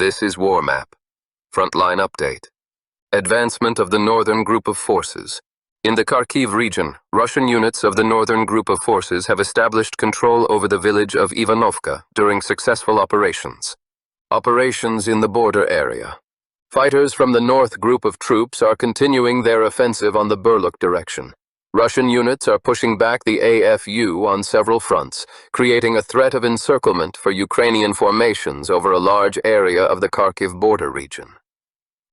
This is War Map. Frontline update. Advancement of the Northern Group of Forces. In the Kharkiv region, Russian units of the Northern Group of Forces have established control over the village of Ivanovka during successful operations. Operations in the border area. Fighters from the North Group of troops are continuing their offensive on the Burluk direction. Russian units are pushing back the AFU on several fronts, creating a threat of encirclement for Ukrainian formations over a large area of the Kharkiv border region.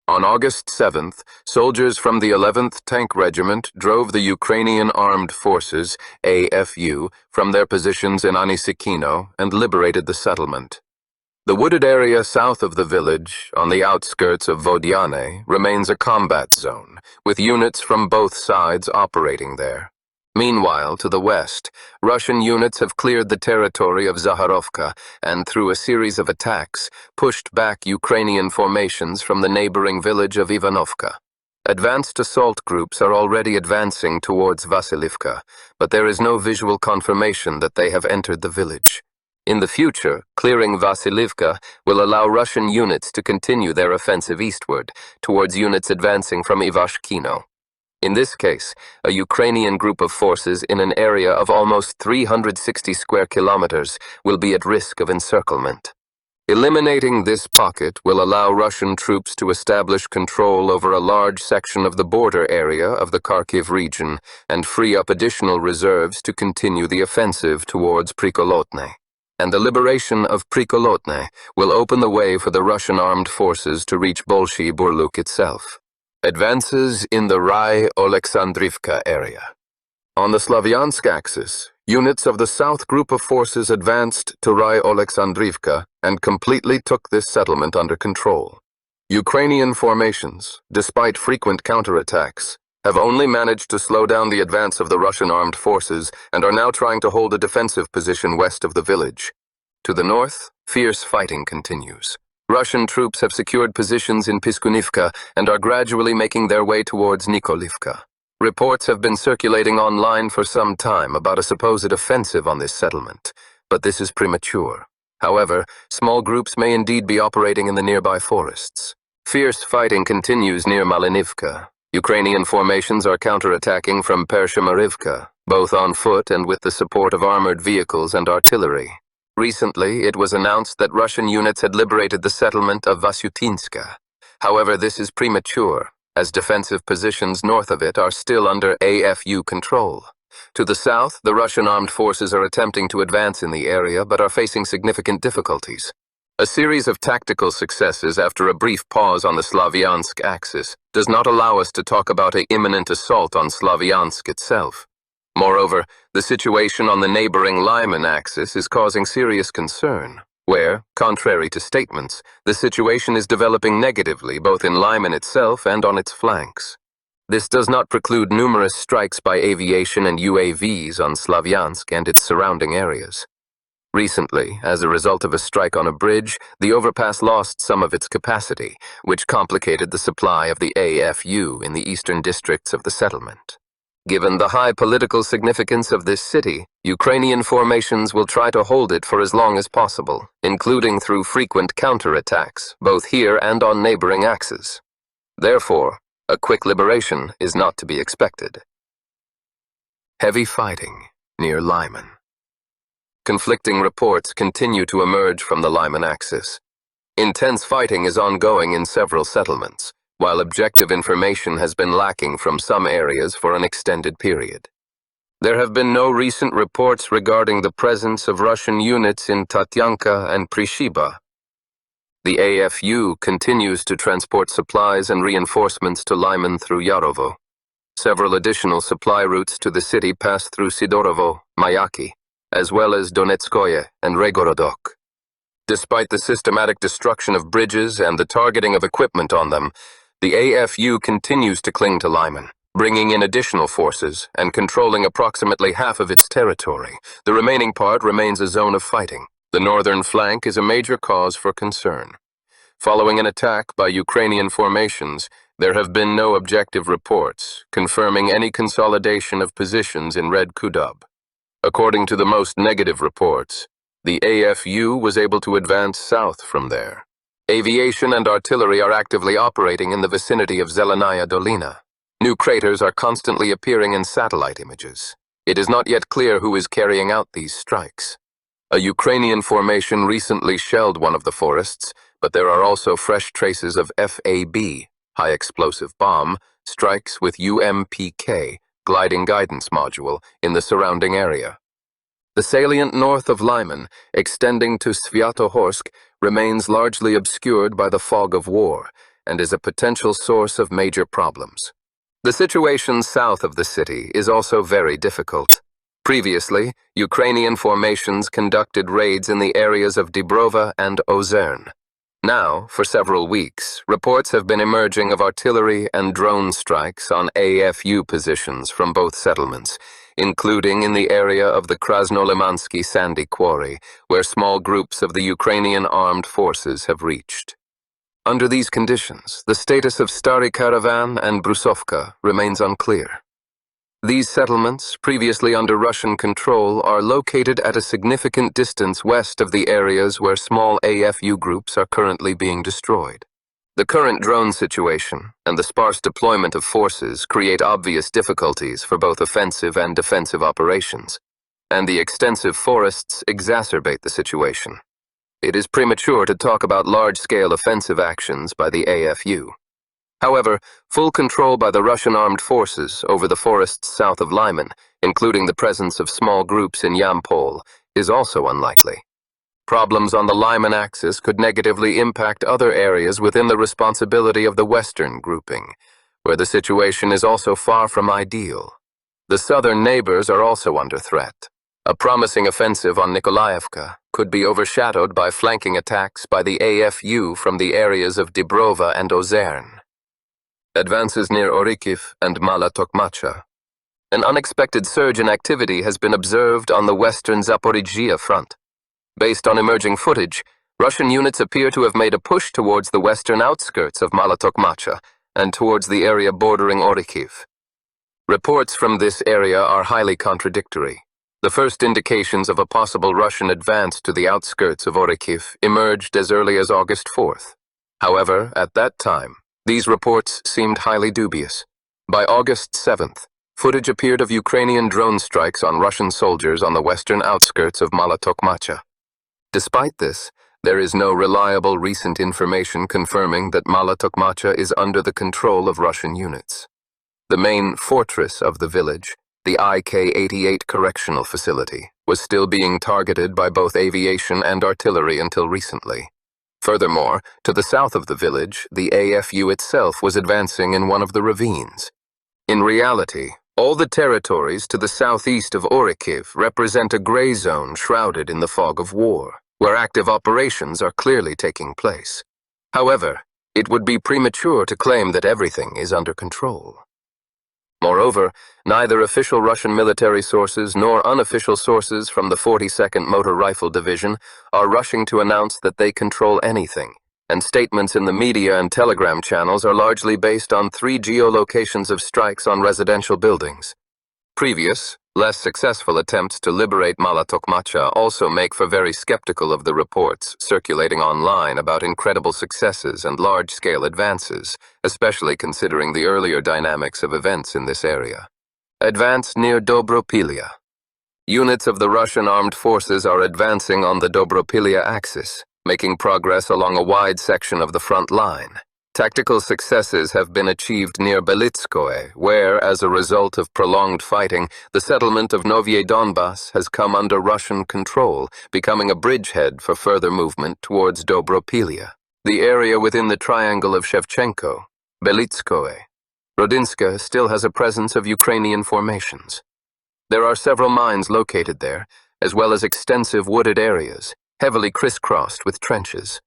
On August 7th, soldiers from the 11th Tank Regiment drove the Ukrainian Armed Forces, AFU, from their positions in Anisikino and liberated the settlement. The wooded area south of the village, on the outskirts of Vodyane, remains a combat zone, with units from both sides operating there. Meanwhile, to the west, Russian units have cleared the territory of Zakharovka and, through a series of attacks, pushed back Ukrainian formations from the neighboring village of Ivanovka. Advanced assault groups are already advancing towards Vasilivka, but there is no visual confirmation that they have entered the village. In the future, clearing Vasilivka will allow Russian units to continue their offensive eastward, towards units advancing from Ivashkino. In this case, a Ukrainian group of forces in an area of almost 360 square kilometers will be at risk of encirclement. Eliminating this pocket will allow Russian troops to establish control over a large section of the border area of the Kharkiv region and free up additional reserves to continue the offensive towards Prikolotne. And the liberation of Prikolotne will open the way for the Russian armed forces to reach Bolshy Burluk itself. Advances in the Rai-Oleksandrivka area. On the Slavyansk axis, units of the South Group of Forces advanced to Rai-Oleksandrivka and completely took this settlement under control. Ukrainian formations, despite frequent counterattacks, have only managed to slow down the advance of the Russian armed forces and are now trying to hold a defensive position west of the village. To the north, fierce fighting continues. Russian troops have secured positions in Piskunivka and are gradually making their way towards Nikolivka. Reports have been circulating online for some time about a supposed offensive on this settlement, but this is premature. However, small groups may indeed be operating in the nearby forests. Fierce fighting continues near Malinivka. Ukrainian formations are counterattacking from Pershamarivka, both on foot and with the support of armored vehicles and artillery. Recently, it was announced that Russian units had liberated the settlement of Vasyutinska. However, this is premature, as defensive positions north of it are still under AFU control. To the south, the Russian armed forces are attempting to advance in the area but are facing significant difficulties. A series of tactical successes after a brief pause on the Slavyansk axis does not allow us to talk about an imminent assault on Slavyansk itself. Moreover, the situation on the neighboring Lyman axis is causing serious concern, where, contrary to statements, the situation is developing negatively both in Lyman itself and on its flanks. This does not preclude numerous strikes by aviation and UAVs on Slavyansk and its surrounding areas. Recently, as a result of a strike on a bridge, the overpass lost some of its capacity, which complicated the supply of the AFU in the eastern districts of the settlement. Given the high political significance of this city, Ukrainian formations will try to hold it for as long as possible, including through frequent counterattacks, both here and on neighboring axes. Therefore, a quick liberation is not to be expected. Heavy fighting near Lyman. Conflicting reports continue to emerge from the Lyman axis. Intense fighting is ongoing in several settlements, while objective information has been lacking from some areas for an extended period. There have been no recent reports regarding the presence of Russian units in Tatyanka and Prishiba. The AFU continues to transport supplies and reinforcements to Lyman through Yarovo. Several additional supply routes to the city pass through Sidorovo, Mayaki, as well as Donetskoye and Regorodok. Despite the systematic destruction of bridges and the targeting of equipment on them, the AFU continues to cling to Lyman, bringing in additional forces and controlling approximately half of its territory. The remaining part remains a zone of fighting. The northern flank is a major cause for concern. Following an attack by Ukrainian formations, there have been no objective reports confirming any consolidation of positions in Red Kudub. According to the most negative reports, the AFU was able to advance south from there. Aviation and artillery are actively operating in the vicinity of Zelenaya Dolina. New craters are constantly appearing in satellite images. It is not yet clear who is carrying out these strikes. A Ukrainian formation recently shelled one of the forests, but there are also fresh traces of FAB, high explosive bomb, strikes with UMPK, gliding guidance module, in the surrounding area. The salient north of Lyman, extending to Svyatohorsk, remains largely obscured by the fog of war and is a potential source of major problems. The situation south of the city is also very difficult. Previously, Ukrainian formations conducted raids in the areas of Dibrova and Ozern. Now, for several weeks, reports have been emerging of artillery and drone strikes on AFU positions from both settlements, including in the area of the Krasnolimansky sandy quarry, where small groups of the Ukrainian armed forces have reached. Under these conditions, the status of Stary Karavan and Brusovka remains unclear. These settlements, previously under Russian control, are located at a significant distance west of the areas where small AFU groups are currently being destroyed. The current drone situation and the sparse deployment of forces create obvious difficulties for both offensive and defensive operations, and the extensive forests exacerbate the situation. It is premature to talk about large-scale offensive actions by the AFU. However, full control by the Russian armed forces over the forests south of Lyman, including the presence of small groups in Yampol, is also unlikely. Problems on the Lyman axis could negatively impact other areas within the responsibility of the Western grouping, where the situation is also far from ideal. The southern neighbors are also under threat. A promising offensive on Nikolaevka could be overshadowed by flanking attacks by the AFU from the areas of Dibrova and Ozern. Advances near Orikihiv and Mala Tokmacha. An unexpected surge in activity has been observed on the western Zaporizhzhia front. Based on emerging footage, Russian units appear to have made a push towards the western outskirts of Mala Tokmacha and towards the area bordering Orikihiv. Reports from this area are highly contradictory. The first indications of a possible Russian advance to the outskirts of Orikihiv emerged as early as August 4th. However, at that time, these reports seemed highly dubious. By August 7th, footage appeared of Ukrainian drone strikes on Russian soldiers on the western outskirts of Mala Tokmacha. Despite this, there is no reliable recent information confirming that Mala Tokmacha is under the control of Russian units. The main fortress of the village, the IK-88 correctional facility, was still being targeted by both aviation and artillery until recently. Furthermore, to the south of the village, the AFU itself was advancing in one of the ravines. In reality, all the territories to the southeast of Orikihiv represent a gray zone shrouded in the fog of war, where active operations are clearly taking place. However, it would be premature to claim that everything is under control. Moreover, neither official Russian military sources nor unofficial sources from the 42nd Motor Rifle Division are rushing to announce that they control anything, and statements in the media and telegram channels are largely based on 3 geolocations of strikes on residential buildings. Previous, less successful attempts to liberate Mala Tokmacha also make for very skeptical of the reports circulating online about incredible successes and large-scale advances, especially considering the earlier dynamics of events in this area. Advance near Dobropillya. Units of the Russian armed forces are advancing on the Dobropillya axis, making progress along a wide section of the front line. Tactical successes have been achieved near Belitskoye, where, as a result of prolonged fighting, the settlement of Novye Donbass has come under Russian control, becoming a bridgehead for further movement towards Dobropillya. The area within the triangle of Shevchenko, Belitskoye, Rodinska still has a presence of Ukrainian formations. There are several mines located there, as well as extensive wooded areas, heavily crisscrossed with trenches.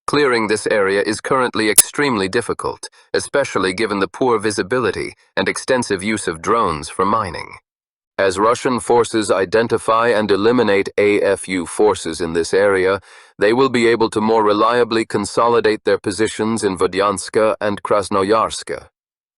Clearing this area is currently extremely difficult, especially given the poor visibility and extensive use of drones for mining. As Russian forces identify and eliminate AFU forces in this area, they will be able to more reliably consolidate their positions in Vodyanska and Krasnoyarska.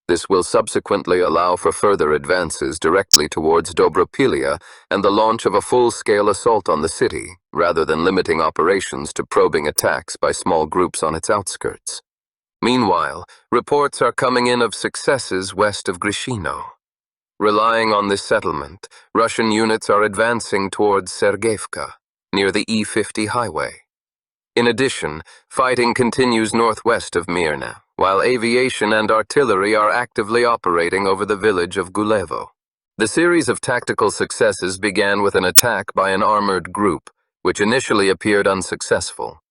This will subsequently allow for further advances directly towards Dobropillya and the launch of a full-scale assault on the city, rather than limiting operations to probing attacks by small groups on its outskirts. Meanwhile, reports are coming in of successes west of Grishino. Relying on this settlement, Russian units are advancing towards Sergeyevka, near the E50 highway. In addition, fighting continues northwest of Mirna, while aviation and artillery are actively operating over the village of Gulevo. The series of tactical successes began with an attack by an armored group, which initially appeared unsuccessful.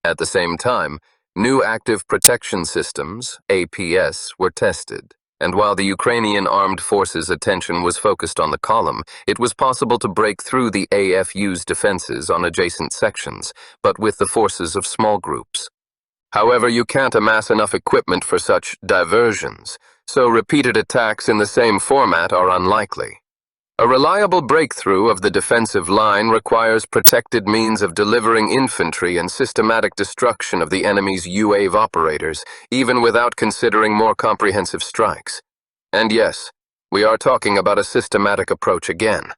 At the same time, new active protection systems, APS, were tested. And while the Ukrainian armed forces' attention was focused on the column, it was possible to break through the AFU's defenses on adjacent sections, but with the forces of small groups. However, you can't amass enough equipment for such diversions, so repeated attacks in the same format are unlikely. A reliable breakthrough of the defensive line requires protected means of delivering infantry and systematic destruction of the enemy's U-wave operators, even without considering more comprehensive strikes. And yes, we are talking about a systematic approach again.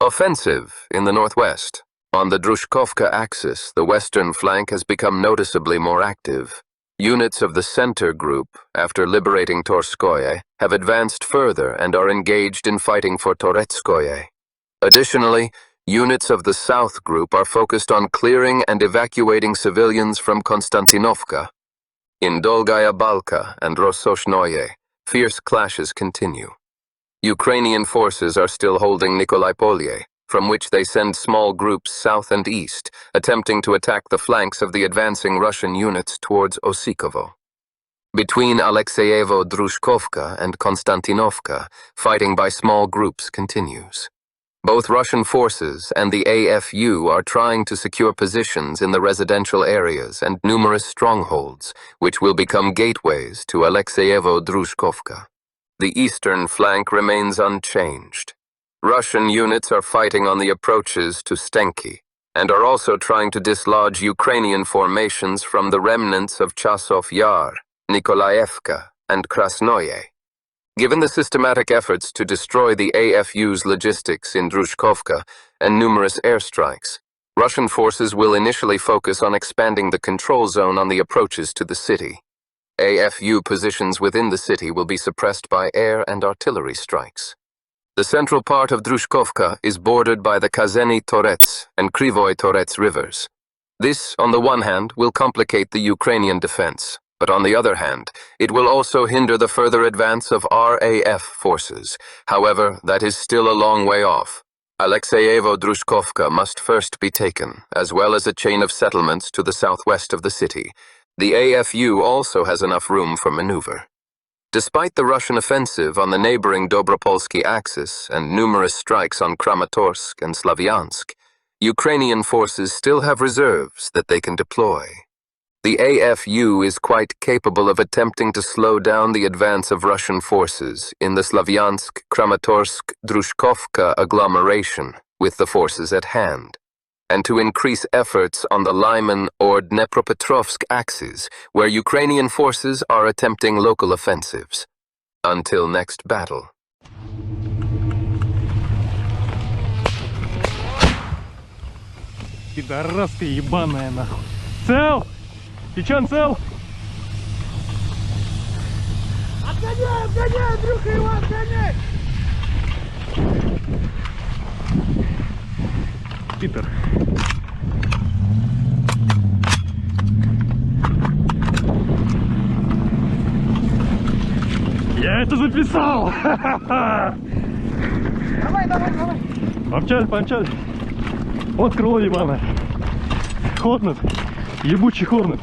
Offensive in the northwest. On the Drushkovka axis, the western flank has become noticeably more active. Units of the center group, after liberating Torskoye, have advanced further and are engaged in fighting for Toretskoye. Additionally, units of the south group are focused on clearing and evacuating civilians from Konstyantynivka. In Dolgaya Balka and Rososhnoye, fierce clashes continue. Ukrainian forces are still holding Nikolaipolye, from which they send small groups south and east, attempting to attack the flanks of the advancing Russian units towards Osikovo. Between Alexeyevo-Drushkovka and Konstantinovka, fighting by small groups continues. Both Russian forces and the AFU are trying to secure positions in the residential areas and numerous strongholds, which will become gateways to Alexeyevo-Drushkovka. The eastern flank remains unchanged. Russian units are fighting on the approaches to Stenki, and are also trying to dislodge Ukrainian formations from the remnants of Chasov Yar, Nikolaevka, and Krasnoye. Given the systematic efforts to destroy the AFU's logistics in Drushkovka and numerous airstrikes, Russian forces will initially focus on expanding the control zone on the approaches to the city. AFU positions within the city will be suppressed by air and artillery strikes. The central part of Drushkovka is bordered by the Kazeny Torets and Krivoy Torets rivers. This, on the one hand, will complicate the Ukrainian defense, but on the other hand, it will also hinder the further advance of RAF forces. However, that is still a long way off. Alexeyevo-Drushkovka must first be taken, as well as a chain of settlements to the southwest of the city. The AFU also has enough room for maneuver. Despite the Russian offensive on the neighboring Dobropolsky axis and numerous strikes on Kramatorsk and Slavyansk, Ukrainian forces still have reserves that they can deploy. The AFU is quite capable of attempting to slow down the advance of Russian forces in the Slavyansk-Kramatorsk-Drushkovka agglomeration with the forces at hand, and to increase efforts on the Lyman or Dnepropetrovsk axes, where Ukrainian forces are attempting local offensives. Until next battle. Пидораска ебаная нахуй. Цел! Чечен цел! Отгоняй, отгоняй, Андрюха, его отгоняй! Питер. Я это записал! Давай, давай, давай! Помчали, помчали! Вот крыло ебаное! Хорнет! Ебучий хорнет!